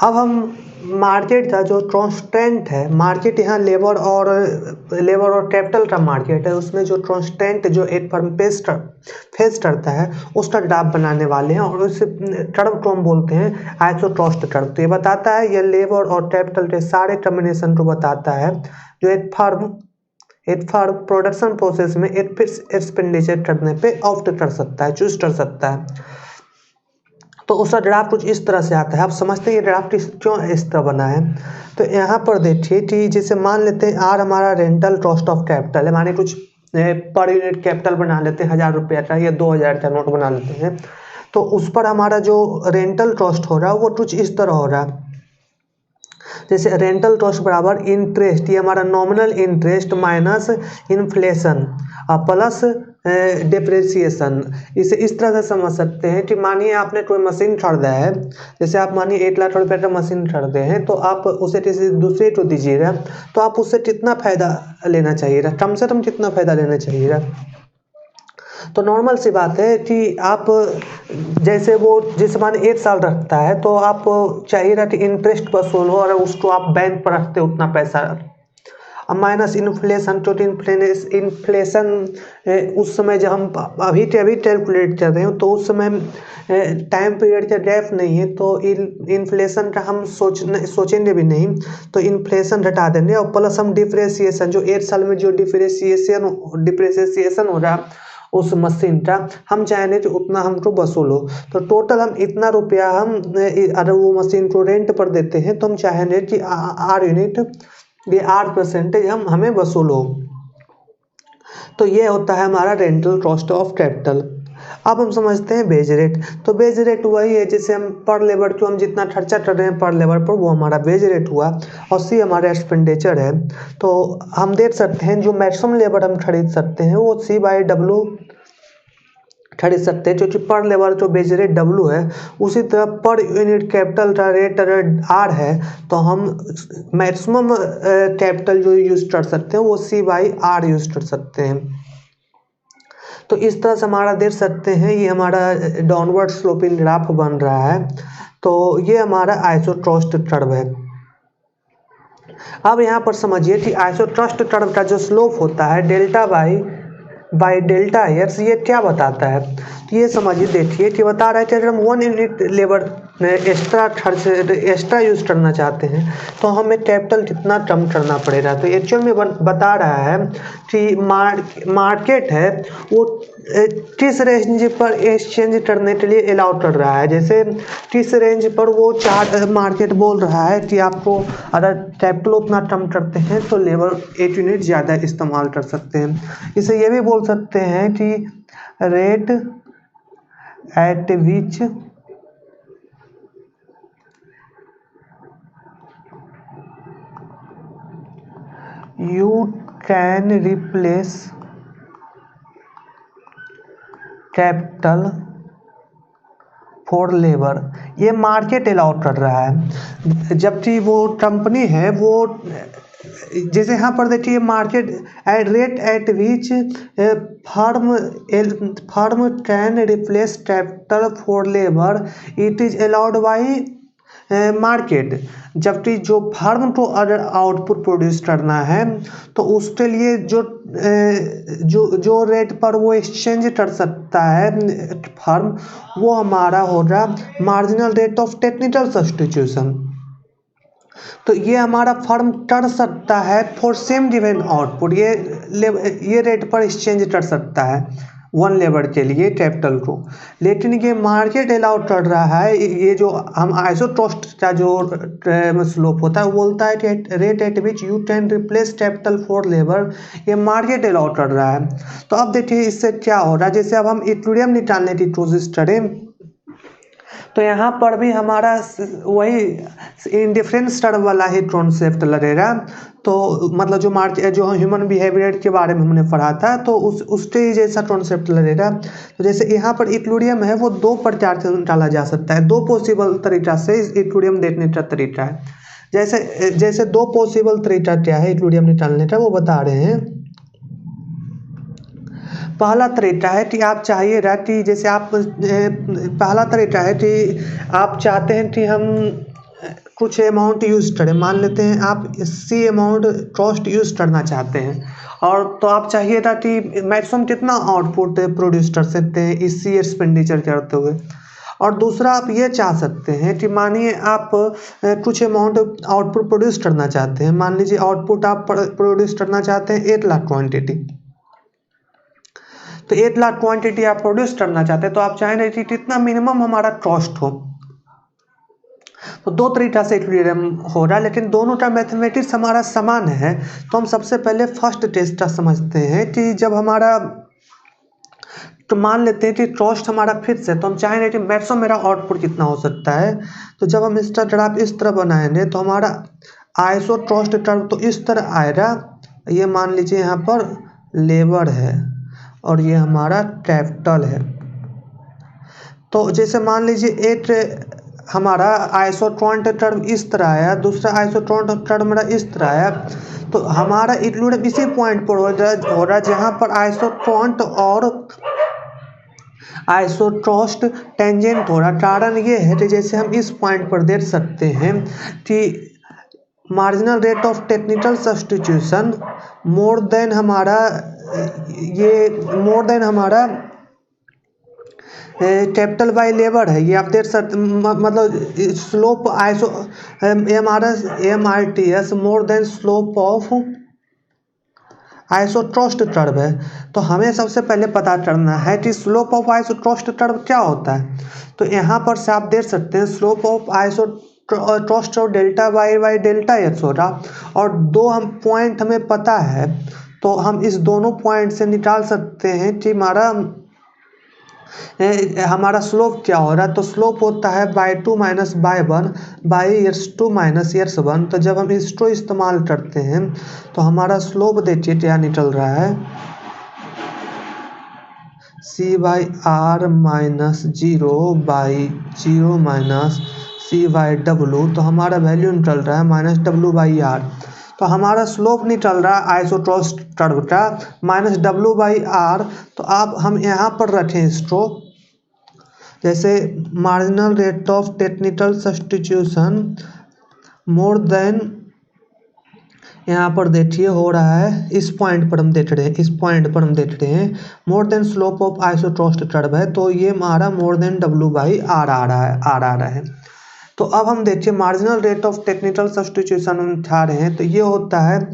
अब हम मार्केट का जो कॉन्स्टेंट है, मार्केट यहाँ लेबर और कैपिटल का मार्केट है, उसमें जो कॉन्स्टेंट जो एक फर्म फेस करता है उसका ग्राफ बनाने वाले हैं और उस कर्व को हम बोलते हैं आइसोट्रॉस्ट कर्व। तो ये बताता है, ये लेबर और कैपिटल के सारे कॉम्बिनेशन को बताता है जो एक फर्म प्रोडक्शन प्रोसेस में एक फिक्स एक्सपेंडिचर करने पे ऑप्ट कर सकता है, चूज कर सकता है। तो उसका ग्राफ कुछ इस तरह से आता है। आप समझते हैं ये ग्राफ क्यों इस तरह बना है। तो यहाँ पर देखिए कि जैसे मान लेते हैं आर हमारा रेंटल कॉस्ट ऑफ कैपिटल है, माने कुछ पर यूनिट कैपिटल बना लेते हैं 1000 रुपया का या 2000 का नोट बना लेते हैं। तो उस पर हमारा जो रेंटल कॉस्ट हो रहा है वो कुछ इस तरह हो रहा है, जैसे रेंटल कॉस्ट बराबर इंटरेस्ट, ये हमारा nominal interest minus inflation plus depreciation. इसे इस तरह से समझ सकते हैं कि मानिए आपने कोई मशीन खरीदा है, जैसे आप मानिए 1 लाख रुपए का मशीन खरीदे हैं, तो आप उसे किसी दूसरे को दीजिएगा तो आप उससे कितना फ़ायदा लेना चाहिएगा, कम से कम कितना फ़ायदा लेना चाहिएगा। तो नॉर्मल सी बात है कि आप जैसे वो जिस माने 1 साल रखता है तो आप चाहिएगा कि इंटरेस्ट वसूल हो और उसको आप बैंक पर रखते उतना पैसा, अब माइनस इन्फ्लेशन, क्योंकि इन्फ्लेशन उस समय जब हम अभी कैलकुलेट कर रहे हो तो उस समय टाइम पीरियड का गैप नहीं है, तो इन्फ्लेशन का हम सोचेंगे भी नहीं, तो इन्फ्लेशन घटा देंगे और प्लस हम डिप्रिसिएशन, जो 1 साल में जो डिप्रिसिएशन हो रहा उस मशीन का, हम चाहेंगे कि उतना हमको वसूल हो। तो टोटल हम इतना रुपया हम अगर वो मशीन को रेंट पर देते हैं तो हम चाहेंगे कि आर यूनिट ये 8% हमें वसूल हो। तो ये होता है हमारा रेंटल कॉस्ट ऑफ कैपिटल। अब हम समझते हैं बेज रेट। तो बेज रेट वही है जैसे हम पर लेबर को हम जितना खर्चा कर रहे हैं पर लेबर पर, वो हमारा बेज रेट हुआ और सी हमारा एक्सपेंडिचर है। तो हम देख सकते हैं जो मैक्सिमम लेबर हम खरीद सकते हैं वो C/W खरीद सकते हैं, क्योंकि पर लेबर जो बेज रेट W है, उसी तरह पर यूनिट कैपिटल का रेट अगर R है तो हम मैक्सिमम कैपिटल जो यूज कर सकते हैं वो C/R यूज कर सकते हैं। तो इस तरह से हमारा देख सकते हैं ये हमारा डाउनवर्ड स्लोपिंग ग्राफ बन रहा है। तो ये हमारा आइसोट्रॉस्ट कर्व है। अब यहाँ पर समझिए कि आइसोट्रॉस्ट कर्व का जो स्लोप होता है डेल्टा बाई डेल्टा एक्स, ये क्या बताता है। तो ये समझिए, देखिए कि बता रहा है कि अगर हम 1 यूनिट लेबर एक्स्ट्रा यूज करना चाहते हैं तो हमें कैपिटल कितना कम करना पड़ेगा। तो एक्चुअल में बता रहा है कि मार्केट है वो किस रेंज पर एक्सचेंज करने के लिए अलाउ कर रहा है। जैसे किस रेंज पर वो मार्केट बोल रहा है कि आपको अगर कैपिटल उतना कम करते हैं तो लेबर 1 यूनिट ज़्यादा इस्तेमाल कर सकते हैं। इसे ये भी बोल सकते हैं कि rate at which you can replace capital for labor, ये मार्केट अलाउ कर रहा है। जबकि वो कंपनी है वो जैसे यहाँ पर देखिए market rate at which firm can replace capital for labour it is allowed by market. जबकि जो फर्म को अगर आउटपुट प्रोड्यूस करना है तो उसके लिए जो रेट पर वो एक्सचेंज कर सकता है फर्म, वो हमारा होगा marginal rate of technical substitution. तो ये हमारा फर्म कर सकता है फॉर सेम गिवन आउटपुट, ये रेट पर एक्सचेंज कर सकता है 1 लेबर के लिए कैपिटल को। लेकिन ये मार्केट अलाउ कर रहा है, ये जो हम आइसोट्रॉस्ट का जो स्लोप होता है वो बोलता है कि rate at which you can replace capital for labour, ये मार्केट अलाउ कर रहा है। तो अब देखिए इससे क्या हो रहा है, जैसे अब हम इक्विलिब्रियम निकालने की कोशिश करें तो यहाँ पर भी हमारा वही इंडिफरेंस टर्म वाला ही कॉन्सेप्ट लगेगा। तो मतलब जो ह्यूमन बिहेवियर के बारे में हमने पढ़ा था तो उसके ही जैसा कॉन्सेप्ट लगेगा। तो जैसे यहाँ पर इक्विलिब्रियम है वो 2 प्रकार से निकाला जा सकता है, 2 पॉसिबल तरीका से इक्विलिब्रियम देखने का तरीका है। जैसे 2 पॉसिबल तरीका क्या है इक्विलिब्रियम निकालने का वो बता रहे हैं। पहला तरीका है कि आप चाहिए कि जैसे आप पहला तरीका है कि आप चाहते हैं कि हम कुछ अमाउंट यूज़ करें। मान लेते हैं आप सी अमाउंट कॉस्ट यूज़ करना चाहते हैं, और तो आप चाहिए था कि मैक्सिमम कितना आउटपुट प्रोड्यूस कर सकते हैं इसी एक्सपेंडिचर करते हुए। और दूसरा आप ये चाह सकते हैं कि मानिए आप कुछ अमाउंट आउटपुट प्रोड्यूस करना चाहते हैं। मान लीजिए आउटपुट आप प्रोड्यूस करना चाहते हैं 8 लाख क्वांटिटी, तो 8 लाख क्वांटिटी आप प्रोड्यूस करना चाहते हैं, तो आप चाहेंगे कि कितना मिनिमम हमारा कॉस्ट हो। तो दो तरीका से इक्विलिब्रियम हो रहा है, लेकिन दोनों का मैथमेटिक्स हमारा समान है। तो हम सबसे पहले फर्स्ट टेस्ट का समझते हैं कि जब हमारा, तो मान लेते हैं कि कॉस्ट हमारा फिक्स है, तो हम चाहेंगे कि मैक्सिमम मेरा आउटपुट कितना हो सकता है। तो जब हम इसका ग्राफ इस तरह बनाएंगे तो हमारा आइसो कॉस्ट कर्व तो इस तरह आएगा। ये मान लीजिए यहाँ पर लेबर है और ये हमारा कैपिटल है। तो जैसे मान लीजिए एक हमारा आइसोट्रॉन्ट कर्व इस तरह आया, दूसरा आइसोट्रॉन्ट कर्व मेरा इस तरह आया, तो हमारा इक्विलिब्रियम इसी पॉइंट पर हो रहा है जहाँ पर आइसोट्रॉन्ट और आइसोट्रॉस्ट टेंजेंट हो रहा। कारण ये है कि जैसे हम इस पॉइंट पर देख सकते हैं कि marginal rate of technical substitution more than हमारा कैपिटल बाई लेबर है। ये आप देख सकते, मतलब slope iso MRTS more than slope of isocost curve है। तो हमें सबसे पहले पता करना है कि स्लोप ऑफ आइसोट्रॉस्ट कर्व क्या होता है। तो यहाँ पर से आप देख सकते हैं स्लोप ऑफ आइसोट्रॉस्ट और delta y by delta x हो रहा, और दो हम पॉइंट हमें पता है, तो हम इस दोनों पॉइंट से निकाल सकते हैं कि हमारा स्लोप क्या हो रहा है। तो स्लोप होता है by 2 minus by 1 by x2 minus x1। तो जब हम इसको इस्तेमाल करते हैं तो हमारा स्लोप देखिए क्या निकल रहा है, C/R minus 0 by 0 minus C/W। तो हमारा वैल्यू निकल रहा है माइनस W/R। तो हमारा स्लोप निकल रहा है आइसोट्रॉस्ट कर्व का माइनस W/R। तो अब हम यहाँ पर रखें इसको, जैसे marginal rate of technical substitution more then, यहाँ पर देखिए हो रहा है, इस पॉइंट पर हम देख रहे हैं more than slope of isocost curve है। तो ये हमारा मोर देन W/R आ रहा है। तो अब हम देखिए marginal rate of technical substitution हम उठा रहे हैं, तो ये होता है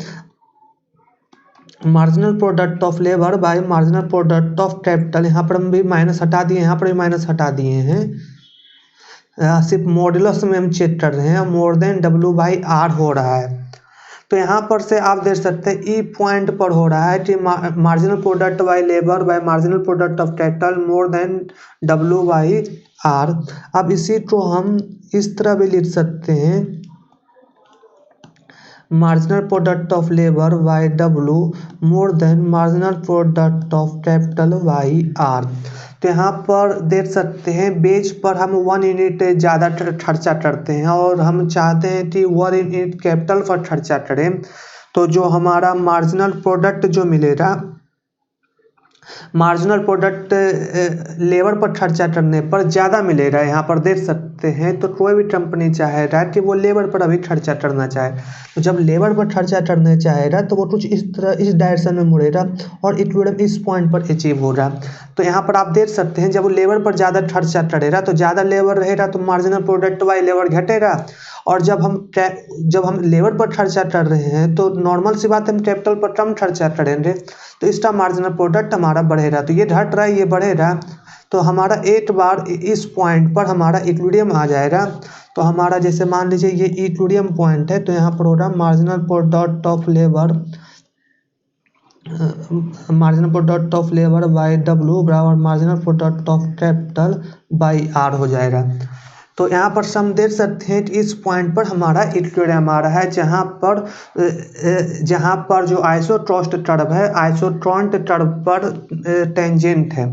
marginal product of labour by marginal product of capital. यहाँ पर हम भी माइनस हटा दिए, यहाँ पर भी माइनस हटा दिए हैं, सिर्फ मॉड्यूलस में हम चेक कर रहे हैं, मोर देन W/R हो रहा है। तो यहाँ पर से आप देख सकते हैं ई पॉइंट पर हो रहा है कि marginal product by labour by marginal product of capital more than W/R। अब इसी को हम इस तरह भी लिख सकते हैं, marginal product of labour by W more than marginal product of capital by R। तो यहाँ पर देख सकते हैं बेच पर हम 1 यूनिट ज़्यादा खर्चा करते हैं और हम चाहते हैं कि 1 यूनिट कैपिटल पर खर्चा करें। तो जो हमारा मार्जिनल प्रोडक्ट जो मिलेगा, मार्जिनल प्रोडक्ट लेबर पर खर्चा करने पर ज़्यादा मिलेगा। यहाँ पर देख सकते हैं, तो कोई भी कंपनी चाहेगा कि वो लेबर पर अभी खर्चा करना चाहे, तो जब लेबर पर खर्चा करना चाहेगा तो वो कुछ इस तरह इस डायरेक्शन में मुड़ेगा और इक्विलिब्रियम इस पॉइंट पर अचीव होगा। तो यहाँ पर आप देख सकते हैं जब लेबर पर ज़्यादा खर्चा करेगा तो ज़्यादा लेबर रहेगा तो मार्जिनल प्रोडक्ट बाई लेबर घटेगा, और जब हम लेबर पर खर्चा कर रहे हैं तो नॉर्मल सी बात है, हम कैपिटल पर कम खर्चा करेंगे तो इसका मार्जिनल प्रोडक्ट हमारा बढ़ेगा। तो ये घट रहा है, ये बढ़ेगा, तो हमारा एक बार इस पॉइंट पर हमारा इक्विलिब्रियम आ जाएगा। तो हमारा जैसे मान लीजिए ये इक्विलिब्रियम पॉइंट है, तो यहाँ पर होगा marginal product of labour by W बराबर marginal product of capital by R हो जाएगा। तो यहाँ पर हम देख सकते हैं कि इस पॉइंट पर हमारा इक्विलिब्रियम आ रहा है, जहाँ पर जो आइसोट्रॉस्ट कर्व है आइसोट्रॉन्ट कर्व पर टेंजेंट है।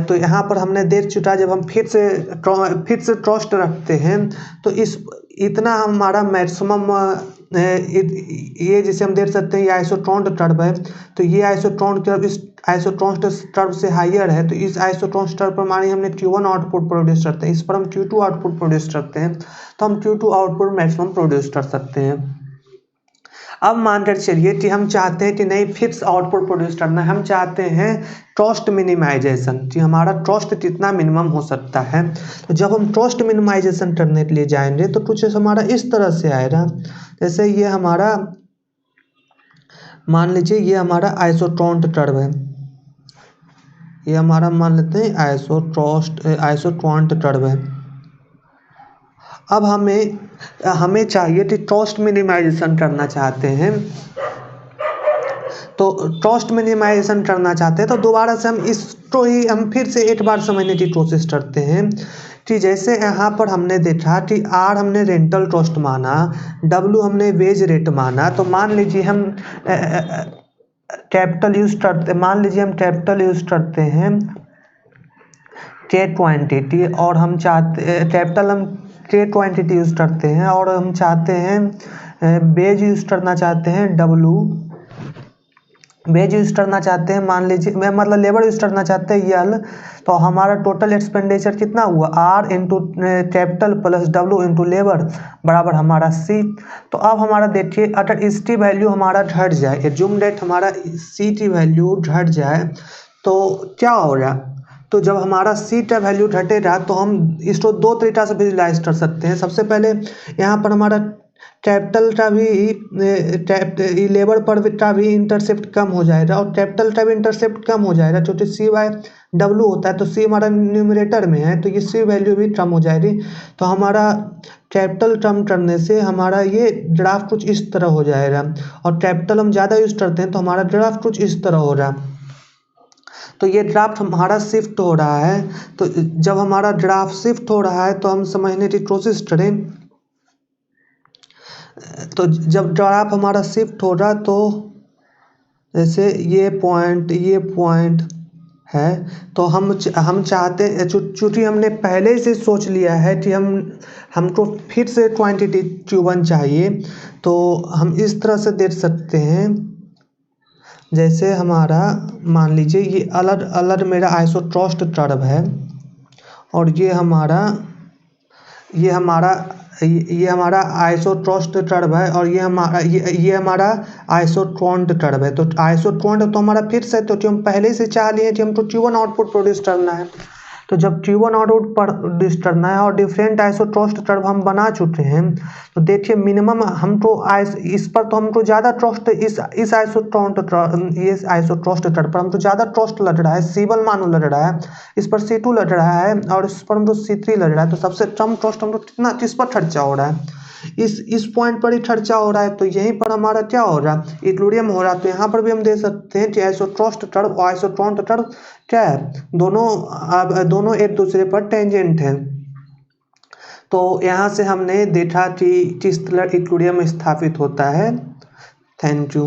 तो यहाँ पर हमने देख चुका, जब हम फिर से ट्रस्ट रखते हैं तो इतना हमारा मैक्सिमम ये जैसे हम देख सकते हैं ये आइसोट्रॉन टर्ब है, तो ये आइसोट्रॉन टर्ब इस आइसोट्रॉन टर्ब से हायर है, तो इस आइसोट्रॉन टर्ब पर मानिए हमने Q1 आउटपुट प्रोड्यूस करते हैं, इस पर हम Q2 आउटपुट प्रोड्यूस करते हैं, तो हम Q2 आउटपुट मैक्सिमम प्रोड्यूस कर सकते हैं। अब मानकर चलिए कि हम चाहते हैं कि नहीं फिक्स आउटपुट प्रोड्यूस करना है, हम चाहते हैं कॉस्ट मिनिमाइजेशन, कि हमारा कॉस्ट कितना मिनिमम हो सकता है। तो जब हम कॉस्ट मिनिमाइजेशन करने के लिए जाएंगे तो कुछ हमारा इस तरह से आएगा, जैसे ये हमारा मान लीजिए ये हमारा आइसोट्रॉन टर्ब है, ये हमारा मान लेते हैं आइसोट्रॉन टर्ब है। अब हमें चाहिए कि कॉस्ट मिनिमाइजेशन करना चाहते हैं, तो कॉस्ट मिनिमाइजेशन करना चाहते हैं तो दोबारा से हम इसको ही हम फिर से एक बार समझने की कोशिश करते हैं कि जैसे यहाँ पर हमने देखा कि R हमने रेंटल कॉस्ट माना, W हमने वेज रेट माना, तो मान लीजिए हम कैपिटल यूज करते हैं K क्वांटिटी, और हम चाहते कैपिटल हम K क्वांटिटी यूज करते हैं, और हम चाहते हैं बेज यूज करना चाहते हैं W, बेज यूज करना चाहते हैं मान लीजिए मतलब लेबर यूज करना चाहते हैं L, तो हमारा टोटल एक्सपेंडिचर कितना हुआ R into capital plus W into labour बराबर हमारा C। तो अब हमारा देखिए अगर इसकी वैल्यू हमारा घट जाए, एज्यूम डेट हमारा C की वैल्यू घट जाए तो क्या होगा, तो जब हमारा C का वैल्यू घटेगा तो हम इसको दो तरीका से विजुलाइज कर सकते हैं। सबसे पहले यहाँ पर हमारा कैपिटल का भी लेबर पर का भी इंटरसेप्ट कम हो जाएगा, और कैपिटल का भी इंटरसेप्ट कम हो जाएगा, क्योंकि C/W होता है, तो C हमारा न्यूमरेटर में है, तो ये C वैल्यू भी कम हो जाएगी। तो हमारा कैपिटल कम करने से हमारा ये ग्राफ कुछ इस तरह हो जाएगा, और कैपिटल हम ज़्यादा यूज करते हैं तो हमारा ग्राफ कुछ इस तरह हो रहा। तो ये ग्राफ हमारा शिफ्ट हो रहा है, तो जब हमारा ग्राफ शिफ्ट हो रहा है तो हम समझने की कोशिश करें, तो जब ग्राफ हमारा शिफ्ट हो रहा तो जैसे ये पॉइंट है, तो हम चाहते हैं, चूँकि हमने पहले से सोच लिया है कि हमको फिर से क्वांटिटी Q1 चाहिए, तो हम इस तरह से देख सकते हैं, जैसे हमारा मान लीजिए ये अलग मेरा आइसोट्रॉस्ट टर्ब है, और ये हमारा आइसोट्रॉस्ट टर्ब है, और ये हमारा आइसोट्रॉन टर्ब है। तो आइसोट्रॉन तो हमारा फिक्स है, तो हम पहले से चाह लिए कि हमको Q1 आउटपुट प्रोड्यूस करना है, तो जब Q1 आउटपुट प्रोड्यूस करना है और डिफरेंट आइसोट्रॉस्ट टर्ब हम बना चुके हैं, तो देखिए मिनिमम हमको इस पर तो हमको ज़्यादा ट्रस्ट इस आइसोट्रॉस्ट टर्ब पर हमको ज़्यादा ट्रस्ट लग रहा है, C1 मानो लग रहा है, इस पर C2 लग रहा है, और इस पर हमको C3 लग रहा है। तो सबसे कम ट्रस्ट हमको किस पर खर्चा हो रहा है, इस पॉइंट पर ही खर्चा हो रहा है, तो यहीं पर हमारा क्या हो रहा है, इक्विलिब्रियम हो रहा है। तो यहाँ पर भी हम देख सकते हैं कि आइसोट्रॉस्ट टर्ब और आइसोट्रॉन टर्ब क्या है, दोनों एक दूसरे पर टेंजेंट हैं। तो यहाँ से हमने देखा कि किस तरह इक्विलिब्रियम स्थापित होता है। Thank you.